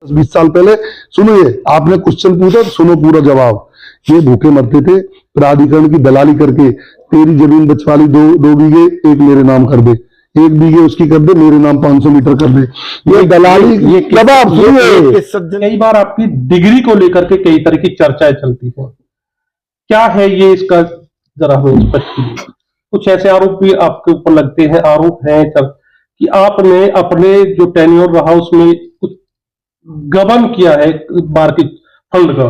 20 साल पहले सुनिए, आपने क्वेश्चन पूछा तो सुनो पूरा जवाब। ये भूखे मरते थे, प्राधिकरण की दलाली करके तेरी जमीन बचवा ली, दो बीघे एक मेरे नाम कर दे, 1 बीघे उसकी कर दे, मेरे नाम 500 मीटर कर दे। ये दलाली, ये जवाब सुनिए। कई बार आपकी डिग्री को लेकर के कई तरह की चर्चाएं चलती है, क्या है ये, इसका जरा हमें स्पष्ट कीजिए। कुछ ऐसे आरोप भी आपके ऊपर लगते हैं, आरोप है कि आपने अपने जो टेन्योर रहा उसमें कुछ गबन किया है मार्केट फंड का,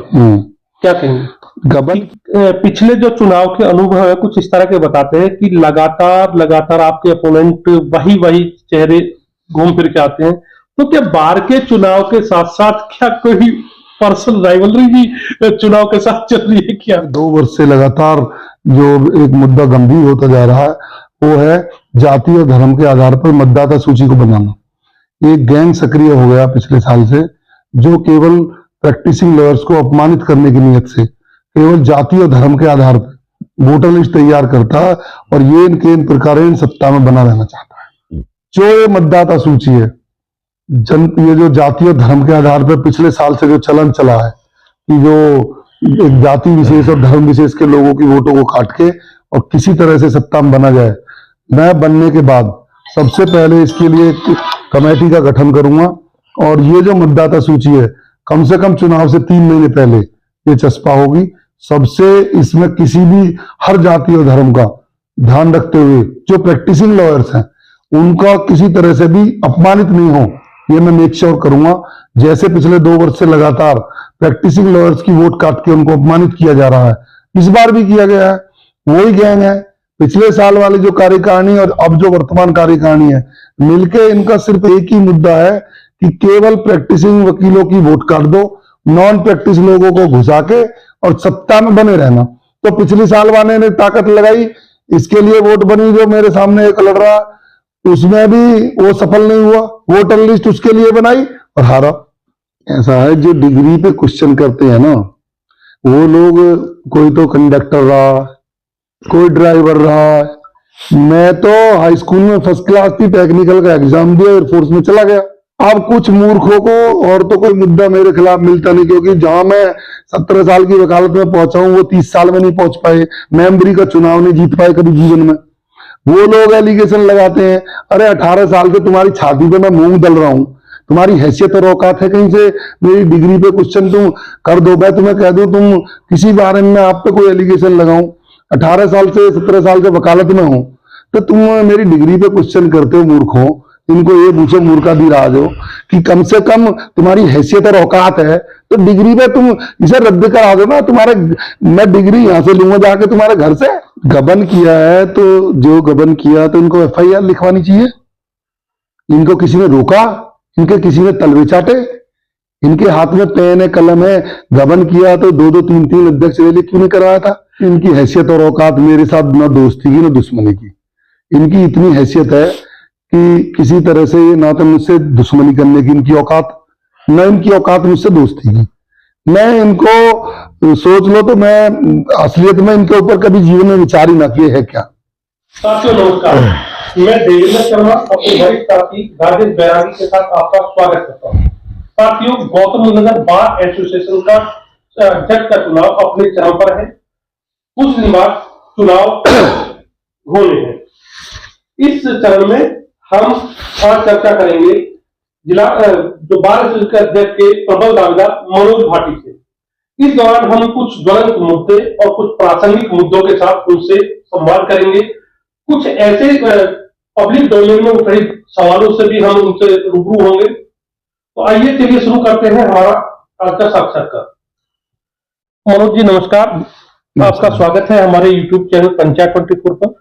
क्या कहेंगे? गबन पिछले जो चुनाव के अनुभव है कुछ इस तरह के बताते हैं कि लगातार आपके अपोनेंट वही चेहरे घूम फिर के आते हैं, तो क्या बार के चुनाव के साथ साथ क्या कोई पर्सनल राइवलरी भी चुनाव के साथ चल रही है क्या? 2 वर्ष से लगातार जो एक मुद्दा गंभीर होता जा रहा है वो है जाति और धर्म के आधार पर मतदाता सूची को बनाना। एक गैंग सक्रिय हो गया पिछले साल से, जो केवल प्रैक्टिसिंग लॉयर्स को अपमानित करने की नियत से केवल जाति और धर्म के आधार पर वोटर लिस्ट तैयार करता है और ये इनके इन प्रकार सत्ता में बना रहना चाहता है। जो ये मतदाता सूची है, ये जो जाति और धर्म के आधार पर पिछले साल से जो चलन चला है कि जो एक जाति विशेष और धर्म विशेष के लोगों की वोटों को काट के और किसी तरह से सत्ता में बना जाए, मैं बनने के बाद सबसे पहले इसके लिए एक कमेटी का गठन करूंगा और ये जो मतदाता सूची है कम से कम चुनाव से 3 महीने पहले ये चस्पा होगी। सबसे इसमें किसी भी हर जाति और धर्म का ध्यान रखते हुए जो प्रैक्टिसिंग लॉयर्स हैं उनका किसी तरह से भी अपमानित नहीं हो, ये मैं मेक श्योर करूंगा। जैसे पिछले 2 वर्ष से लगातार प्रैक्टिसिंग लॉयर्स की वोट काट के उनको अपमानित किया जा रहा है, इस बार भी किया गया है। वही गैंग है, पिछले साल वाली जो कार्यकारिणी और अब जो वर्तमान कार्यकारिणी है, मिलके इनका सिर्फ एक ही मुद्दा है कि केवल प्रैक्टिसिंग वकीलों की वोट काट दो, नॉन प्रैक्टिस लोगों को घुसा के और सत्ता में बने रहना। तो पिछले साल वाले ने ताकत लगाई, इसके लिए वोट बनी, जो मेरे सामने एक लड़ रहा उसमें भी वो सफल नहीं हुआ, वोटर लिस्ट उसके लिए बनाई और हारा। ऐसा है, जो डिग्री पे क्वेश्चन करते हैं ना वो लोग, कोई तो कंडक्टर रहा, कोई ड्राइवर रहा। मैं तो हाई स्कूल में फर्स्ट क्लास की टेक्निकल का एग्जाम दिया, एयरफोर्स में चला गया। अब कुछ मूर्खों को और तो कोई मुद्दा मेरे खिलाफ मिलता नहीं, क्योंकि जहां मैं 17 साल की वकालत में पहुंचा हूं वो 30 साल में नहीं पहुंच पाए, मेंबरी का चुनाव नहीं जीत पाए कभी जीवन में। वो लोग एलिगेशन लगाते हैं, अरे 18 साल से तुम्हारी छाती पे मैं मूंग दल रहा हूं, तुम्हारी हैसियत और औकात है कहीं से मेरी डिग्री पे क्वेश्चन तुम कर दो? मैं तुम्हें कह दूं तुम किसी बारे में आप पे कोई एलिगेशन लगाऊं, 18 साल से 17 साल से वकालत में हूं, तो तुम मेरी डिग्री पे क्वेश्चन करते हो? मूर्खों, इनको ये पूछो मूर्खाधिराज हो कि कम से कम तुम्हारी हैसियत और औकात है तो डिग्री पे तुम इसे रद्द करा दो ना। तुम्हारे, मैं डिग्री यहां से लूंगा जाके तुम्हारे घर से। गबन किया है तो जो गबन किया तो इनको FIR लिखवानी चाहिए। इनको किसी ने रोका? इनके किसी ने तलवे चाटे? इनके हाथ में पेन है, कलम है, गबन किया तो 2-2, 3-3 अध्यक्ष रैली क्यों नहीं करवाया था? इनकी हैसियत और औकात मेरे साथ न दोस्ती की न दुश्मनी की। इनकी इतनी हैसियत है कि किसी तरह से ना तो मुझसे दुश्मनी करने की इनकी औकात, न इनकी औकात मुझसे दोस्ती की। मैं इनको सोच लो तो मैं असलियत में इनके ऊपर कभी जीवन में विचार ही ना किए है क्या। साथियों नमस्कार, मैं देवेंद्र शर्मा अपने वरिष्ठ साथी राजेश बैरागी के साथ आपका स्वागत करता हूँ। साथियों, गौतम नगर बार एसोसिएशन का अध्यक्ष का चुनाव अपने चरम पर है। कुछ दिन बाद चुनाव होने हैं। इस चरण में हम आज चर्चा करेंगे जिला जो बार एसोसिएशन के अध्यक्ष के प्रबल दावेदार मनोज भाटी से। इस दौरान हम कुछ ज्वलंत मुद्दे और कुछ प्रासंगिक मुद्दों के साथ उनसे संवाद करेंगे। कुछ ऐसे पब्लिक डोमेन में उठ रहे सवालों से भी हम उनसे रूबरू होंगे। तो आइए चलिए शुरू करते हैं हमारा आज का साक्षात्कार। मनोज जी नमस्कार, आपका स्वागत है हमारे YouTube चैनल पंचायत 24 पर।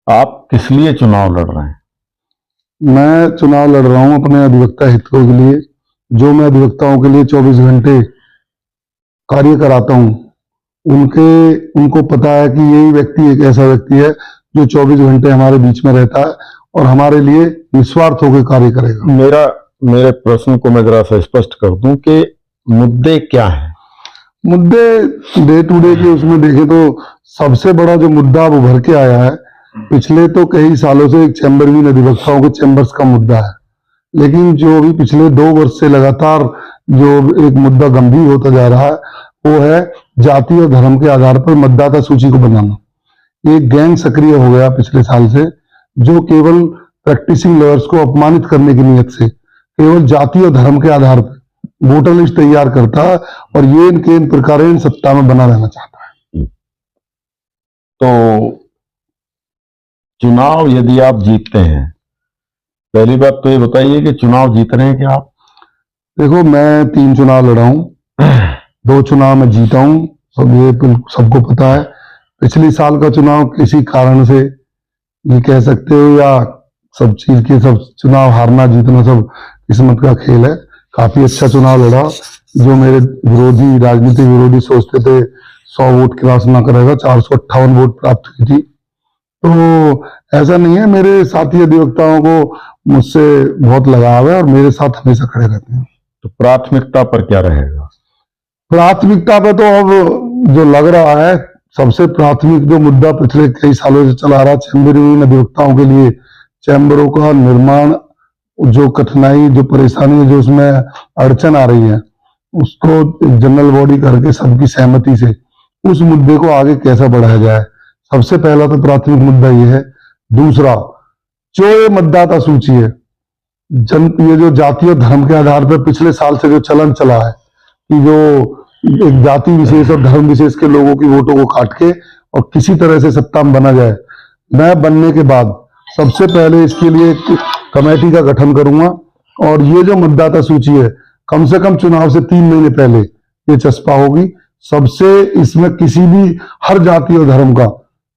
आप किस लिए चुनाव लड़ रहे हैं? मैं चुनाव लड़ रहा हूं अपने अधिवक्ता हितों के लिए। जो मैं अधिवक्ताओं के लिए 24 घंटे कार्य कराता हूं, उनको पता है कि यही व्यक्ति एक ऐसा व्यक्ति है जो 24 घंटे हमारे बीच में रहता है और हमारे लिए निस्वार्थ होकर कार्य करेगा। मेरे प्रश्न को मैं जरा सा स्पष्ट कर दूं कि मुद्दे क्या हैं? मुद्दे डे टू डे के उसमें देखें तो सबसे बड़ा जो मुद्दा अब उभर के आया है पिछले तो कई सालों से, एक चैम्बर भी अधिवक्ताओं के चैम्बर्स का मुद्दा है लेकिन जो भी पिछले 2 वर्ष से लगातार जो एक मुद्दा गंभीर होता जा रहा है वो है जाति और धर्म के आधार पर मतदाता सूची को बनाना। एक गैंग सक्रिय हो गया पिछले साल से, जो केवल प्रैक्टिसिंग लॉयर्स को अपमानित करने की नीयत से केवल जाति और धर्म के आधार पर वोटर लिस्ट तैयार करता है और ये इनके इन प्रकार सत्ता में बना रहना चाहता है। तो चुनाव यदि आप जीतते हैं, पहली बात तो ये बताइए कि चुनाव जीत रहे हैं क्या आप? देखो, मैं 3 चुनाव लड़ा हूं, 2 चुनाव में जीता हूं, सबको पता है। पिछले साल का चुनाव किसी कारण से ये कह सकते हो या सब चीज के सब चुनाव हारना जीतना सब किस्मत का खेल है। काफी अच्छा चुनाव लड़ा। जो मेरे विरोधी, राजनीतिक विरोधी सोचते थे 100 वोट क्रॉस ना करेगा, 458 वोट प्राप्त की थी। तो ऐसा नहीं है, मेरे साथी अधिवक्ताओं को मुझसे बहुत लगाव है और मेरे साथ हमेशा खड़े रहते हैं। तो प्राथमिकता पर क्या रहेगा? प्राथमिकता पे तो अब जो लग रहा है, सबसे प्राथमिक जो मुद्दा पिछले कई सालों से चला रहा, चैम्बरिंग अधिवक्ताओं के लिए चैम्बरों का निर्माण, जो कठिनाई, जो परेशानी, जो उसमें अड़चन आ रही है, उसको जनरल बॉडी करके सबकी सहमति से उस मुद्दे को आगे कैसा बढ़ाया जाए, सबसे पहला तो प्राथमिक मुद्दा ये है। दूसरा, जो ये मतदाता सूची है, ये जो जाति और धर्म के आधार पर पिछले साल से जो चलन चला है कि जो एक जाति विशेष और धर्म विशेष के लोगों की वोटों को काट के और किसी तरह से सत्ता में बना जाए, मैं बनने के बाद सबसे पहले इसके लिए एक कमेटी का गठन करूंगा और ये जो मतदाता सूची है, कम से कम चुनाव से 3 महीने पहले ये चस्पा होगी। सबसे इसमें किसी भी हर जाति और धर्म का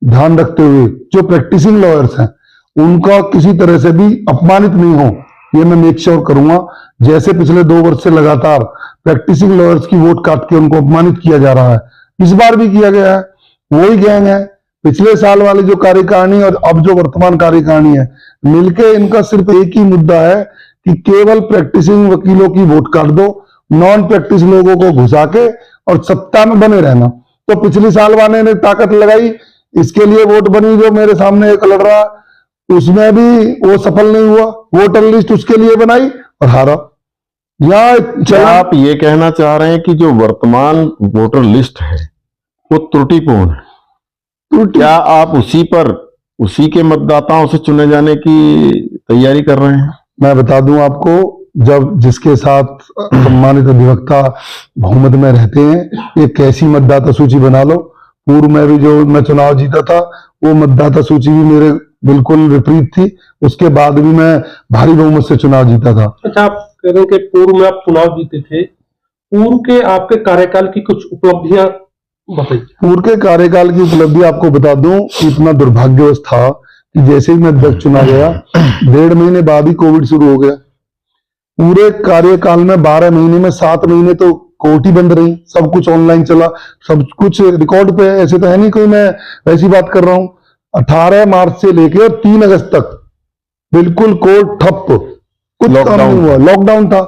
ध्यान रखते हुए जो प्रैक्टिसिंग लॉयर्स हैं उनका किसी तरह से भी अपमानित नहीं हो, ये मैं मेक श्योर करूंगा। जैसे पिछले 2 वर्ष से लगातार प्रैक्टिसिंग लॉयर्स की वोट काट के उनको अपमानित किया जा रहा है, इस बार भी किया गया है। वही गैंग है, पिछले साल वाली जो कार्यकारिणी और अब जो वर्तमान कार्यकारिणी है, मिलके इनका सिर्फ एक ही मुद्दा है कि केवल प्रैक्टिसिंग वकीलों की वोट काट दो, नॉन प्रैक्टिस लोगों को घुसा के और सत्ता में बने रहना। तो पिछले साल वाले ने ताकत लगाई, इसके लिए वोट बनी, जो मेरे सामने एक लड़ रहा, उसमें भी वो सफल नहीं हुआ। वोटर लिस्ट उसके लिए बनाई और हारा। या क्या आप ये कहना चाह रहे हैं कि जो वर्तमान वोटर लिस्ट है वो त्रुटिपूर्ण है? तो क्या आप उसी के मतदाताओं से चुने जाने की तैयारी कर रहे हैं? मैं बता दूं आपको, जब जिसके साथ सम्मानित अधिवक्ता बहुमत में रहते हैं, ये कैसी मतदाता सूची बना लो। पूर्व में भी जो मैं चुनाव जीता था, वो मतदाता सूची भी मेरे बिल्कुल विपरीत थी। उसके बाद भी मैं भारी बहुमत से चुनाव जीता था। अच्छा, आप कह रहे हैं कि पूर्व में आप चुनाव जीते थे, पूर्व के आपके कार्यकाल की कुछ उपलब्धियां बताइए। पूर्व के कार्यकाल की उपलब्धि आपको बता दूं, इतना दुर्भाग्यवश था कि जैसे ही मैं अध्यक्ष चुना गया, 1.5 महीने बाद ही कोविड शुरू हो गया। पूरे कार्यकाल में 12 महीने में 7 महीने तो कोर्ट ही बंद रही, सब कुछ ऑनलाइन चला, सब कुछ रिकॉर्ड पे। ऐसे तो है नहीं कोई मैं वैसी बात कर रहा हूं। 18 मार्च से लेकर 3 अगस्त तक बिल्कुल कोर्ट ठप, कुछ काम नहीं हुआ, लॉकडाउन था।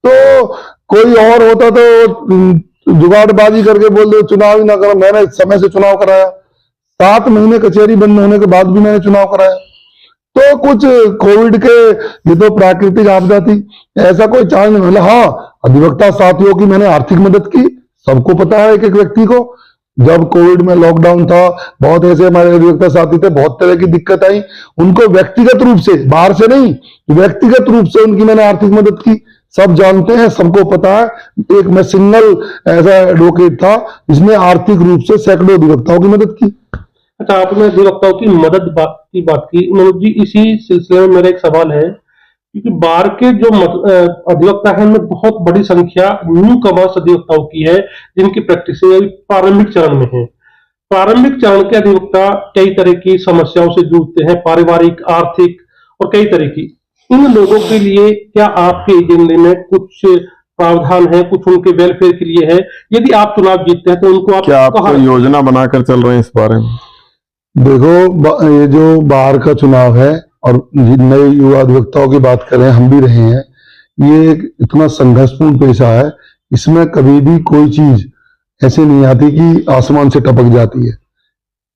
तो कोई और होता तो जुगाड़बाजी करके बोल दो चुनाव ही ना करो। मैंने समय से चुनाव कराया, 7 महीने कचहरी बंद होने के बाद भी मैंने चुनाव कराया। तो कुछ कोविड के, ये तो प्राकृतिक आपदा थी, ऐसा कोई चांस नहीं मिला। हाँ, अधिवक्ता साथियों की मैंने आर्थिक मदद की, सबको पता है एक एक व्यक्ति को। जब कोविड में लॉकडाउन था, बहुत ऐसे हमारे अधिवक्ता साथी थे, बहुत तरह की दिक्कत आई, उनको व्यक्तिगत रूप से, बाहर से नहीं, व्यक्तिगत रूप से उनकी मैंने आर्थिक मदद की। सब जानते हैं, सबको पता है। एक मैं सिंगल ऐसा एडवोकेट था जिसने आर्थिक रूप से सैकड़ों अधिवक्ताओं की मदद की। अच्छा, आपने अधिवक्ताओं की मदद की बात की मनोज जी, इसी सिलसिले में मेरा एक सवाल है, क्योंकि बार के जो अधिवक्ता है उनमें बहुत बड़ी संख्या न्यू कमर्स अधिवक्ताओं की है, जिनकी प्रैक्टिस प्रारंभिक चरण में है। प्रारंभिक चरण के अधिवक्ता कई तरह की समस्याओं से जूझते हैं, पारिवारिक, आर्थिक और कई तरह की। इन लोगों के लिए क्या आपके एजेंडे में कुछ प्रावधान है, कुछ उनके वेलफेयर के लिए है? यदि आप चुनाव जीतते हैं तो उनको आप क्या आप योजना बनाकर चल रहे हैं इस बारे में? देखो, ये जो बाहर का चुनाव है और नए युवा अधिवक्ताओं की बात करें, हम भी रहे हैं, ये एक इतना संघर्षपूर्ण पेशा है। इसमें कभी भी कोई चीज ऐसे नहीं आती कि आसमान से टपक जाती है।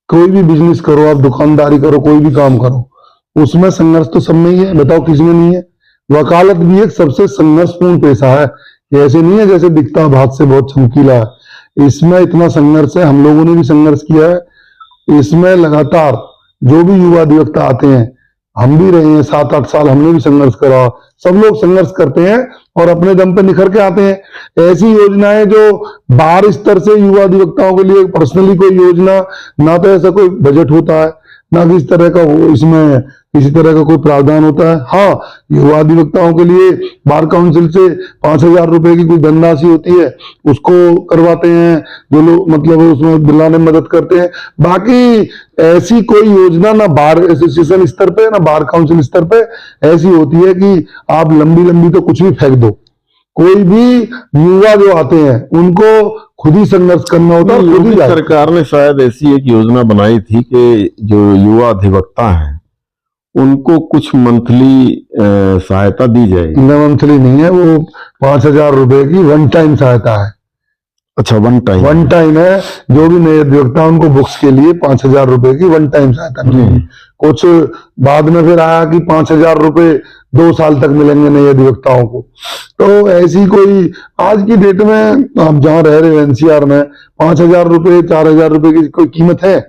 कोई भी बिजनेस करो, आप दुकानदारी करो, कोई भी काम करो, उसमें संघर्ष तो सब में ही है। बताओ किसमें नहीं है? वकालत भी एक सबसे संघर्षपूर्ण पेशा है। ये ऐसे नहीं है जैसे दिखता भात से बहुत चमकीला है। इसमें इतना संघर्ष है, हम लोगों ने भी संघर्ष किया है। इसमें लगातार जो भी युवा अधिवक्ता आते हैं, हम भी रहे हैं 7-8 साल, हमने भी संघर्ष करा, सब लोग संघर्ष करते हैं और अपने दम पे निखर के आते हैं। ऐसी योजनाएं जो बाहर स्तर से युवा अधिवक्ताओं के लिए पर्सनली कोई योजना, ना तो ऐसा कोई बजट होता है, ना किसी तरह का इसमें किसी तरह का कोई प्रावधान होता है। हाँ, युवा अधिवक्ताओं के लिए बार काउंसिल से 5,000 रुपए की कोई धनराशि होती है, उसको करवाते हैं जो लोग, मतलब उसमें दिलाने में मदद करते हैं। बाकी ऐसी कोई योजना ना बार एसोसिएशन स्तर पे ना बार काउंसिल स्तर पे ऐसी होती है कि आप लंबी लंबी तो कुछ भी फेंक दो। कोई भी युवा जो आते हैं उनको खुद ही संघर्ष करना होता है, खुद ही योगी जाते हैं। सरकार ने शायद ऐसी एक योजना बनाई थी कि जो युवा अधिवक्ता हैं उनको कुछ मंथली सहायता दी जाएगी। मंथली नहीं है, वो 5,000 रुपए की वन टाइम सहायता है। अच्छा, वन वन टाइम है। जो भी नए अधिवक्ता उनको बुक्स के लिए 5,000 रुपए की वन टाइम सहायता मिलेगी। कुछ बाद में फिर आया कि 5,000 रुपए 2 साल तक मिलेंगे नए अधिवक्ताओं को। तो ऐसी कोई आज की डेट में आप जहां रह रहे हो एनसीआर में 5,000 रुपए 4,000 रुपए की कोई कीमत है?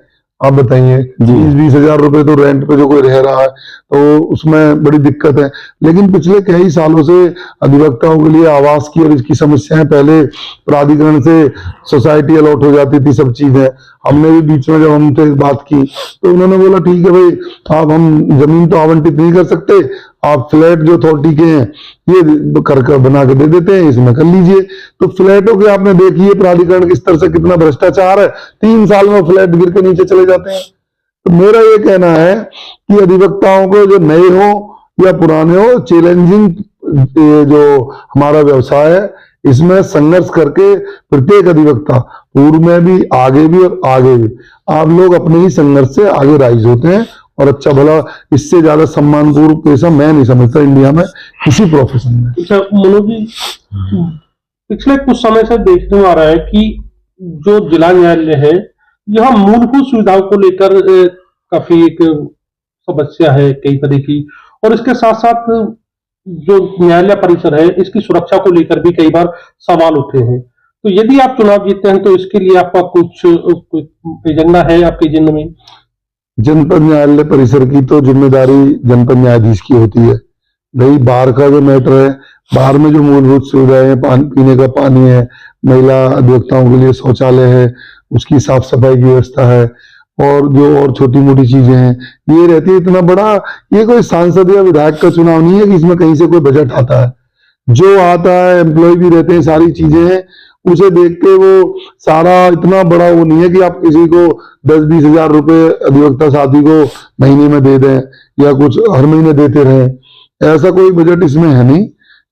आप बताइए। 20-20 हजार रुपए तो रेंट पे जो कोई रह रहा है तो उसमें बड़ी दिक्कत है। लेकिन पिछले कई सालों से अधिवक्ताओं के लिए आवास की और इसकी समस्याएं, पहले प्राधिकरण से सोसाइटी अलॉट हो जाती थी सब चीजें। हमने भी बीच में जब हमसे बात की तो उन्होंने बोला ठीक है भाई, आप हम जमीन तो आवंटित नहीं कर सकते, आप फ्लैट जो अथॉरिटी के हैं ये कर बना के दे देते हैं, इसमें कर लीजिए। तो फ्लैटों के आपने देखिए प्राधिकरण के स्तर से कितना भ्रष्टाचार है, 3 साल में फ्लैट गिर के नीचे चले जाते हैं। तो मेरा ये कहना है कि अधिवक्ताओं को जो नए हो या पुराने हो, चैलेंजिंग जो हमारा व्यवसाय है इसमें संघर्ष करके प्रत्येक अधिवक्ता पूर्व में भी आगे भी और आगे भी आप लोग अपने ही संघर्ष से आगे राइज होते हैं। और अच्छा भला इससे ज्यादा सम्मानपूर्ण पेशा मैं नहीं समझता इंडिया में किसी प्रोफेशन में। अच्छा मनोज जी, पिछले कुछ समय से देखने में आ रहा है कि जो जिला न्यायालय है यहाँ मूलभूत सुविधाओं को लेकर काफी एक समस्या है कई तरह की, और इसके साथ साथ जो न्यायालय परिसर है इसकी सुरक्षा को लेकर भी कई बार सवाल उठे हैं। तो यदि आप चुनाव जीतते हैं तो इसके लिए आपका कुछ एजेंडा है आपके एजेंडे में? जनपद न्यायालय परिसर की तो जिम्मेदारी जनपद न्यायाधीश की होती है। भाई बाहर का जो मैटर है, बाहर में जो मूलभूत सुविधाएं हैं, पानी पीने का पानी है, महिला अधिवक्ताओं के लिए शौचालय है, उसकी साफ सफाई की व्यवस्था है, और जो और छोटी मोटी चीजें हैं ये रहती है। इतना बड़ा ये कोई सांसद या विधायक का चुनाव नहीं है कि इसमें कहीं से कोई बजट आता है। जो आता है एम्प्लॉय भी रहते हैं, सारी चीजें हैं, उसे देख के वो सारा इतना बड़ा वो नहीं है कि आप किसी को 10-20 हजार रुपए अधिवक्ता साथी को महीने में दे दें या कुछ हर महीने देते रहें। ऐसा कोई बजट इसमें है नहीं।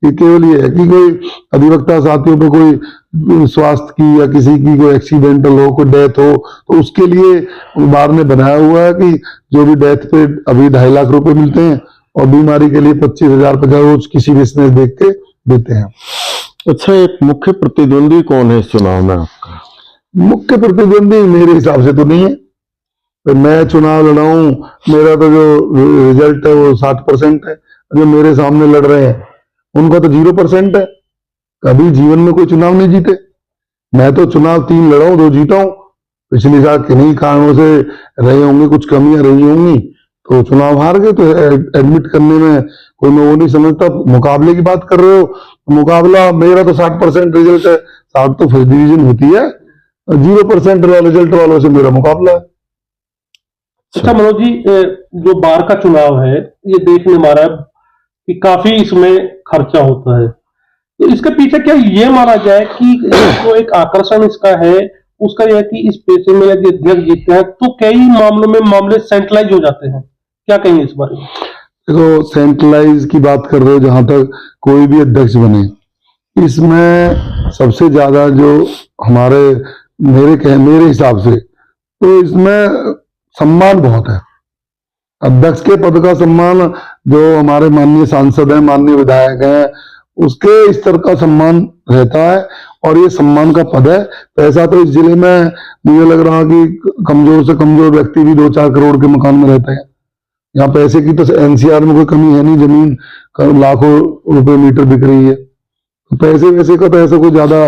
ये केवल ये है कि कोई अधिवक्ता साथियों पे कोई स्वास्थ्य की या किसी की कोई एक्सीडेंटल हो, कोई डेथ हो, तो उसके लिए बार ने बनाया हुआ है कि जो भी डेथ पे अभी 2.5 लाख रुपए मिलते हैं और बीमारी के लिए 25,000 रोज किसी बिजनेस देख के देते हैं। अच्छा, एक मुख्य प्रतिद्वंदी कौन है इस चुनाव में आपका? मुख्य प्रतिद्वंदी मेरे हिसाब से तो नहीं है। तो मैं चुनाव लड़ाऊं, मेरा तो जो रिजल्ट है वो 60% है। जो मेरे सामने लड़ रहे हैं उनका तो 0% है। कभी जीवन में कोई चुनाव नहीं जीते। मैं तो चुनाव 3 लड़ा हूं, 2 जीता हूं। पिछली साल किन्हीं कारणों से रहे होंगे, कुछ कमियां रही होंगी तो चुनाव हार गए। तो एडमिट करने में कोई मैं वो नहीं समझता। मुकाबले की बात कर रहे हो, मुकाबला मेरा तो 60% रिजल्ट है। 60 तो फर्स्ट डिवीजन होती है, 0% रिजल्ट वालों से मेरा मुकाबला है। अच्छा मनोज जी, जो बार का चुनाव है ये देखने में आ रहा है कि काफी इसमें खर्चा होता है, तो इसके पीछे क्या ये माना जाए कि जो एक आकर्षण इसका है उसका यह है कि इस पेशे में यदि अध्यक्ष जीतते हैं तो कई मामलों में मामले सेंट्रलाइज हो जाते हैं, क्या कहेंगे इस बारे में? देखो, सेंट्रलाइज की बात कर रहे हो, जहां तक कोई भी अध्यक्ष बने, इसमें सबसे ज्यादा जो मेरे हिसाब से तो इसमें सम्मान बहुत है। अध्यक्ष के पद का सम्मान जो हमारे माननीय सांसद हैं, माननीय विधायक हैं, उसके स्तर का सम्मान रहता है और ये सम्मान का पद है। पैसा तो इस जिले में मुझे लग रहा कि कमजोर से कमजोर व्यक्ति भी 2-4 करोड़ के मकान में रहते हैं। यहाँ पैसे की तो एनसीआर में कोई कमी है नहीं, जमीन लाखों रुपए मीटर बिक रही है, तो पैसे वैसे का तो ऐसा कोई ज्यादा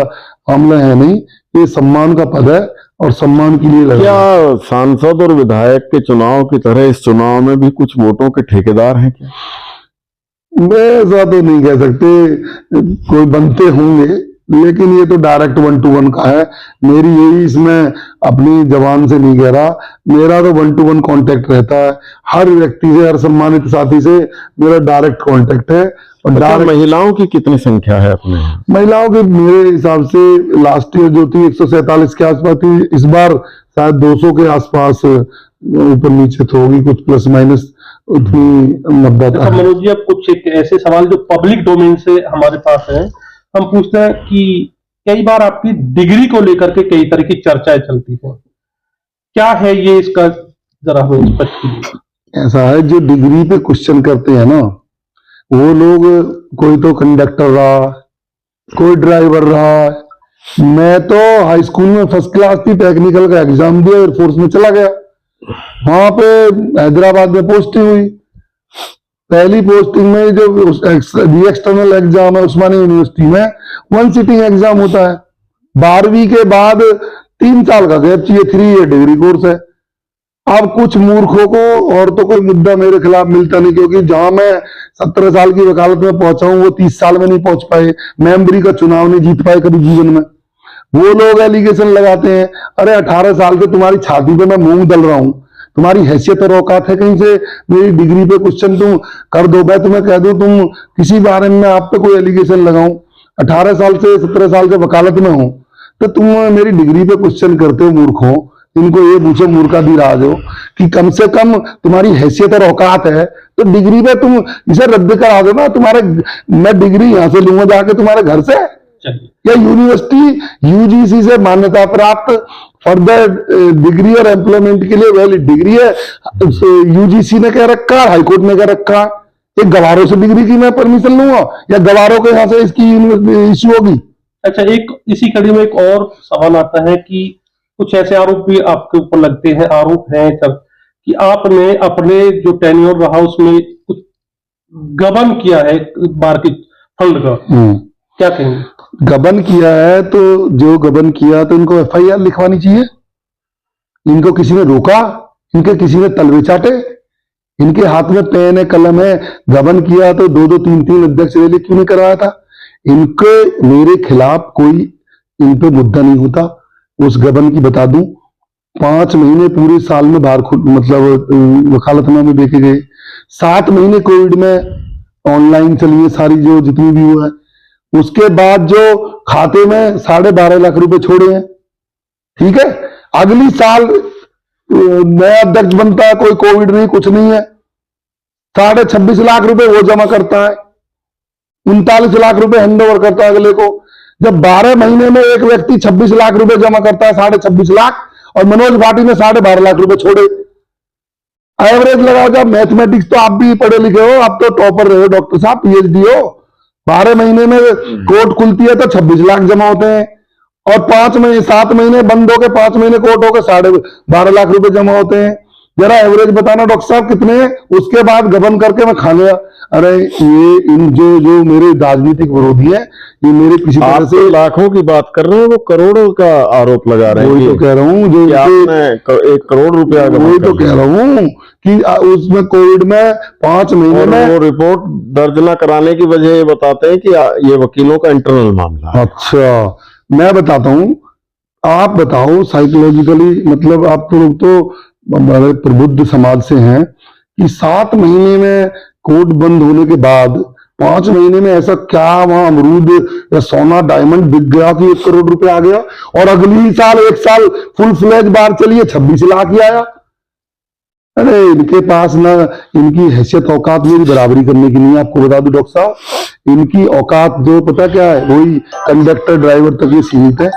मामला है नहीं। ये सम्मान का पद है और सम्मान के लिए लगा। क्या सांसद और विधायक के चुनाव की तरह इस चुनाव में भी कुछ वोटों के ठेकेदार हैं क्या? मैं ऐसा तो नहीं कह सकते, कोई बनते होंगे, लेकिन ये तो डायरेक्ट 1 to 1 का है। मेरी यही इसमें अपनी जबान से नहीं कह रहा, मेरा तो 1 to 1 कांटेक्ट रहता है हर व्यक्ति से, हर सम्मानित साथी से मेरा डायरेक्ट कांटेक्ट है। और डायरेक्ट महिलाओं की कितनी संख्या है अपने यहाँ? महिलाओं की मेरे हिसाब से लास्ट ईयर जो थी 147 के आसपास थी, इस बार शायद 200 के आसपास, ऊपर नीचे तो होगी, कुछ प्लस माइनस उतनी मतदाता है। मनोज जी, अब कुछ एक ऐसे सवाल जो पब्लिक डोमेन से हमारे पास है, हम पूछते हैं कि कई बार आपकी डिग्री को लेकर के कई तरह की चर्चाएं चलती हैं, क्या है ये, इसका जरा हमें स्पष्ट कीजिए। ऐसा है, जो डिग्री पे क्वेश्चन करते हैं ना, वो लोग कोई तो कंडक्टर रहा, कोई ड्राइवर रहा। मैं तो हाई स्कूल में फर्स्ट क्लास थी, टेक्निकल का एग्जाम दिया, एयरफोर्स में चला गया, वहां पे हैदराबाद में पोस्टिंग हुई। पहली पोस्टिंग में जो एक्सटर्नल एग्जाम है उस्मानिया यूनिवर्सिटी में 1 सिटिंग एग्जाम होता है। 12वीं के बाद 3 साल का गैप चाहिए, 3 ईयर डिग्री कोर्स है। अब कुछ मूर्खों को और तो कोई मुद्दा मेरे खिलाफ मिलता नहीं, क्योंकि जहां मैं 17 साल की वकालत में पहुंचा हूं, वो 30 साल में नहीं पहुंच पाए, मेंबरी का चुनाव नहीं जीत पाए कभी जीवन में। वो लोग एलिगेशन लगाते हैं, अरे 18 साल से तुम्हारी छाती पे मैं मूंग दल रहा हूं, तुम्हारी हैसियत और औकात है कहीं से मेरी डिग्री पे क्वेश्चन तुम कर दो? मैं तुम्हें कह दूं, तुम किसी बारे में आप पे कोई एलिगेशन लगाऊं, 18 साल से 17 साल से वकालत में हूं, तो तुम मेरी डिग्री पे क्वेश्चन करते हो मूर्खों। इनको ये पूछो मूर्खाधिराज हो कि कम से कम तुम्हारी हैसियत और औकात है तो डिग्री पे तुम इसे रद्द करा दो ना। तुम्हारे, मैं डिग्री यहां से लूंगा जाके तुम्हारे घर से, या यूनिवर्सिटी यूजीसी से मान्यता प्राप्त फर्दर डिग्री और एम्प्लॉयमेंट के लिए वैलिड डिग्री है, यूजीसी ने कह रखा, हाईकोर्ट ने कह रखा। एक गवारों से डिग्री की मैं परमिशन लूंगा या गवारों के यहाँ से इसकी इश्यू होगी? अच्छा, एक इसी कड़ी में एक और सवाल आता है कि कुछ ऐसे आरोप भी आपके ऊपर लगते हैं, आरोप हैं कि आपने अपने जो टेन्योर रहा उसमें कुछ गबन किया है बार की फंड का, क्या कहेंगे? गबन किया है तो जो गबन किया तो इनको एफआईआर लिखवानी चाहिए। इनको किसी ने रोका? इनके किसी ने तलवे चाटे? इनके हाथ में पेन है, कलम है, गबन किया तो 2-2, 3-3 अध्यक्ष रैली क्यों नहीं करवाया था? इनके मेरे खिलाफ कोई इन पे मुद्दा नहीं होता। उस गबन की बता दूं, 5 महीने पूरे साल में बाहर मतलब वकालतनामे देखे गए, 7 महीने कोविड में ऑनलाइन चली है सारी जो जितनी भी हुआ है। उसके बाद जो खाते में 12.5 लाख रुपए छोड़े हैं, ठीक है, अगली साल नया अध्यक्ष बनता है, कोई कोविड नहीं, कुछ नहीं है, 26.5 लाख रुपए वो जमा करता है, 39 लाख रुपए हैंड ओवर करता है अगले को। जब 12 महीने में एक व्यक्ति 26 लाख रुपए जमा करता है, 26.5 लाख, और मनोज भाटी ने 12.5 लाख रुपए छोड़े, एवरेज लगाओ। जब मैथमेटिक्स तो आप भी पढ़े लिखे हो, आप तो टॉपर रहे हो डॉक्टर साहब, पीएचडी हो। 12 महीने में कोर्ट खुलती है तो 26 लाख जमा होते हैं, और 5 महीने 7 महीने बंद हो गए, 5 महीने कोर्ट हो गए, 12.5 लाख रुपए जमा होते हैं। जरा एवरेज बताना डॉक्टर साहब कितने हैं? उसके बाद गबन करके मैं खा लिया। अरे ये इन जो मेरे राजनीतिक विरोधी है, ये मेरे किसी तरह से लाखों की बात कर रहे हैं, वो करोड़ों का आरोप लगा रहे हैं। वही तो कह रहा हूँ, जो 1 करोड़ रुपया, वही तो कह रहा हूँ कि उसमें कोविड में 5 महीने में वो रिपोर्ट दर्ज न कराने की वजह ये बताते हैं कि ये वकीलों का इंटरनल मामला है। अच्छा, मैं बताता हूँ, आप बताओ साइकोलॉजिकली, मतलब आप तो लोग तो हमारे प्रबुद्ध समाज से हैं कि 7 महीने में कोर्ट बंद होने के बाद 5 महीने में ऐसा क्या वहां अमरूद या सोना डायमंड बिक गया कि 1 करोड़ रुपए आ गया, और अगली साल 1 साल फुल फ्लैज बार चलिए 26 लाख ही आया। अरे इनके पास ना इनकी हैसियत औकात मेरी बराबरी करने की नहीं है। आपको बता दूं डॉक्टर साहब, इनकी औकात जो पता क्या है, वही कंडक्टर ड्राइवर तक ये सीमित है।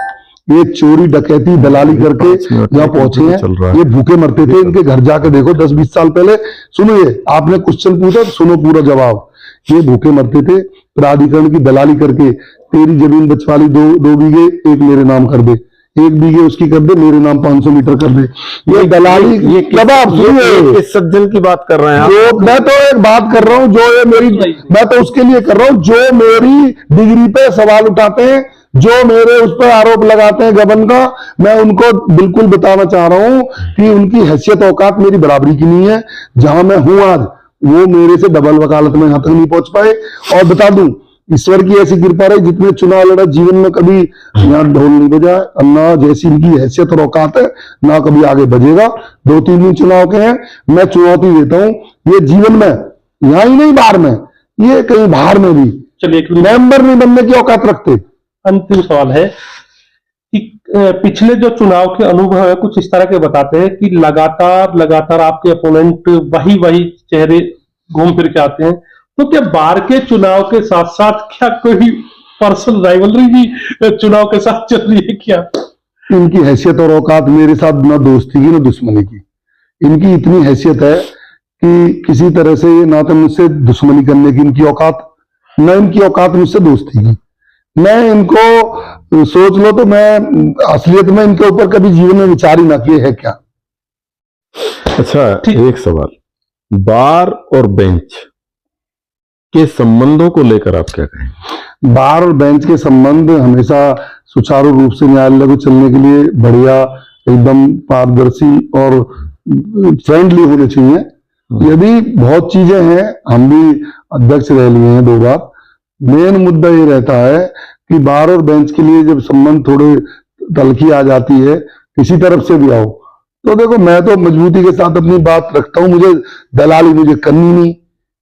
ये चोरी डकैती दलाली करके यहाँ पहुंचे हैं, ये भूखे मरते थे। इनके घर जाके देखो 10-20 साल पहले, सुनिए, आपने क्वेश्चन पूछा तो सुनो पूरा जवाब। ये भूखे मरते थे, प्राधिकरण की दलाली करके तेरी जमीन बचवा ली 2 बीघे, एक मेरे नाम कर दे, 1 बीघे उसकी कर दे, मेरे नाम 500 मीटर कर दे। ये दलाली, ये कब आप सुनिए, किस सज्जन की बात कर रहे हैं आप? जो मैं तो एक बात कर रहा हूं, जो ये मेरी, मैं तो उसके लिए कर रहा हूं जो मेरी डिग्री पे सवाल उठाते हैं, जो मेरे उस पर आरोप लगाते हैं गबन का, मैं उनको बिल्कुल बताना चाह रहा हूं कि उनकी हैसियत औकात मेरी बराबरी की नहीं है। जहां मैं हूं आज, वो मेरे से डबल वकालत में यहां तक नहीं पहुंच पाए। और बता दूं, ईश्वर की ऐसी कृपा रही, जितने चुनाव लड़ा जीवन में कभी यहाँ ढोल नहीं बजा, ना जैसी इनकी हैसियत और औकात है, ना कभी आगे बजेगा। 2-3 दिन चुनाव के हैं, मैं चुनौती देता हूं, ये जीवन में यहाँ ही नहीं बाहर में, ये कहीं बाहर में भी चलिए एक मेंबर नहीं बनने की औकात रखते। अंतिम सवाल है कि पिछले जो चुनाव के अनुभव है कुछ इस तरह के बताते हैं कि लगातार आपके अपोनेंट वही चेहरे घूम फिर के आते हैं, तो क्या बार के चुनाव के साथ साथ क्या कोई पर्सनल राइवलरी भी चुनाव के साथ चल रही है क्या? इनकी हैसियत और औकात मेरे साथ ना दोस्ती की ना दुश्मनी की, इनकी इतनी हैसियत है कि किसी तरह से ये ना तो मुझसे दुश्मनी करने की इनकी औकात, ना इनकी औकात मुझसे दोस्ती की। मैं इनको सोच लो तो मैं असलियत में इनके ऊपर कभी जीवन में विचार ही ना किए है क्या। अच्छा, एक सवाल, बार और बेंच के संबंधों को लेकर आप क्या कहें? बार और बेंच के संबंध हमेशा सुचारू रूप से न्यायालय को चलने के लिए बढ़िया, एकदम पारदर्शी और फ्रेंडली होने चाहिए। यदि बहुत चीजें हैं, हम भी अध्यक्ष रह लिए हैं 2 बार, मेन मुद्दा ये रहता है कि बार और बेंच के लिए जब संबंध थोड़े तलखी आ जाती है, किसी तरफ से भी आओ, तो देखो मैं तो मजबूती के साथ अपनी बात रखता हूं। मुझे दलाली मुझे करनी नहीं,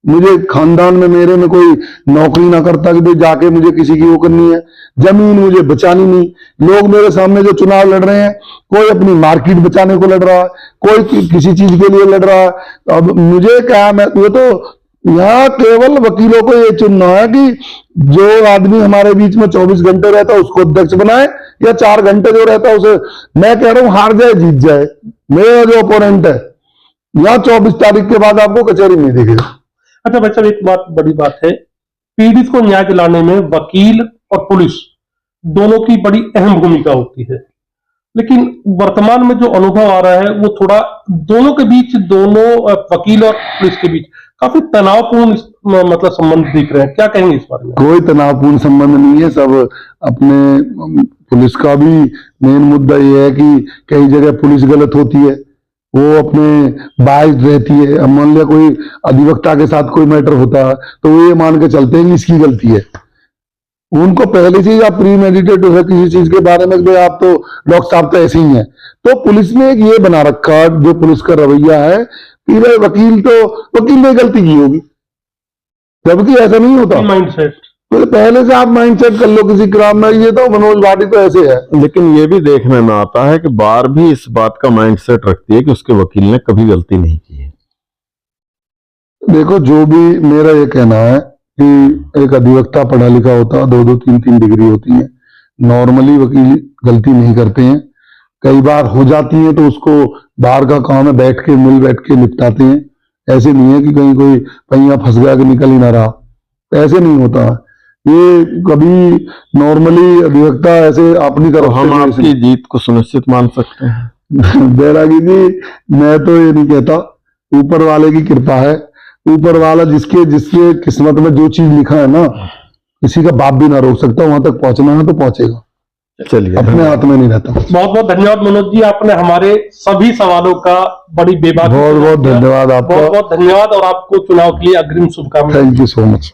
मुझे खानदान में मेरे में कोई नौकरी ना करता कि भाई जाके मुझे किसी की वो करनी है, जमीन मुझे बचानी नहीं। लोग मेरे सामने जो चुनाव लड़ रहे हैं, कोई अपनी मार्केट बचाने को लड़ रहा है, कोई किसी चीज के लिए लड़ रहा है। अब मुझे क्या, मैं ये तो यहाँ केवल वकीलों को ये चुनना है कि जो आदमी हमारे बीच में 24 घंटे रहता है उसको अध्यक्ष बनाए, या 4 घंटे जो रहता है उसे, मैं कह रहा हूं हार जाए जीत जाए, मेरा जो ओपोनेंट है यहाँ 24 तारीख के बाद आपको कचहरी में दिखेगा। अच्छा भाई साहब, एक बात बड़ी बात है, पीड़ित को न्याय दिलाने में वकील और पुलिस दोनों की बड़ी अहम भूमिका होती है, लेकिन वर्तमान में जो अनुभव आ रहा है वो थोड़ा दोनों के बीच, दोनों वकील और पुलिस के बीच काफी तनावपूर्ण मतलब संबंध दिख रहे हैं, क्या कहेंगे इस बारे में? कोई तनावपूर्ण संबंध नहीं है। सब अपने, पुलिस का भी मेन मुद्दा ये है कि कई जगह पुलिस गलत होती है, वो अपने बाइज रहती है। अब मान लिया कोई अधिवक्ता के साथ कोई मैटर होता है तो वो ये मान के चलते हैं कि इसकी गलती है। उनको पहले से ही आप प्री मेडिटेट है किसी चीज के बारे में, भाई आप तो डॉक्टर साहब तो ऐसे ही हैं। तो पुलिस ने एक ये बना रखा, जो पुलिस का रवैया है कि भाई वकील ने गलती की होगी, जबकि ऐसा नहीं होता। माइंडसेट तो पहले से आप माइंड सेट कर लो किसी क्राइम में, ये तो मनोज भाटी तो ऐसे है। लेकिन ये भी देखने में आता है कि बार भी इस बात का माइंडसेट रखती है कि उसके वकील ने कभी गलती नहीं की है। देखो, जो भी मेरा ये कहना है कि एक अधिवक्ता पढ़ा लिखा होता है, 2-2 3-3 डिग्री होती है, नॉर्मली वकील गलती नहीं करते हैं। कई बार हो जाती है तो उसको बाहर का काम है, मिल बैठ के निपटाते हैं। ऐसे नहीं है कि कहीं कोई पहिया फंस गया कि निकल ही ना रहा, ऐसे नहीं होता है। ये कभी नॉर्मली अधिवक्ता ऐसे अपनी तो तरफ हम से आपकी जीत को सुनिश्चित मान सकते हैं? बैरागी जी, मैं तो ये नहीं कहता, ऊपर वाले की कृपा है। ऊपर वाला जिसके किस्मत में जो चीज लिखा है ना, किसी का बाप भी ना रोक सकता। वहां तक पहुंचना है तो पहुंचेगा, चलिए, अपने हाथ में नहीं रहता। बहुत बहुत धन्यवाद मनोज जी, आपने हमारे सभी सवालों का बड़ी बेबाक बहुत बहुत धन्यवाद आपका। बहुत बहुत धन्यवाद, और आपको चुनाव के लिए अग्रिम शुभकामनाएं। Thank you so much.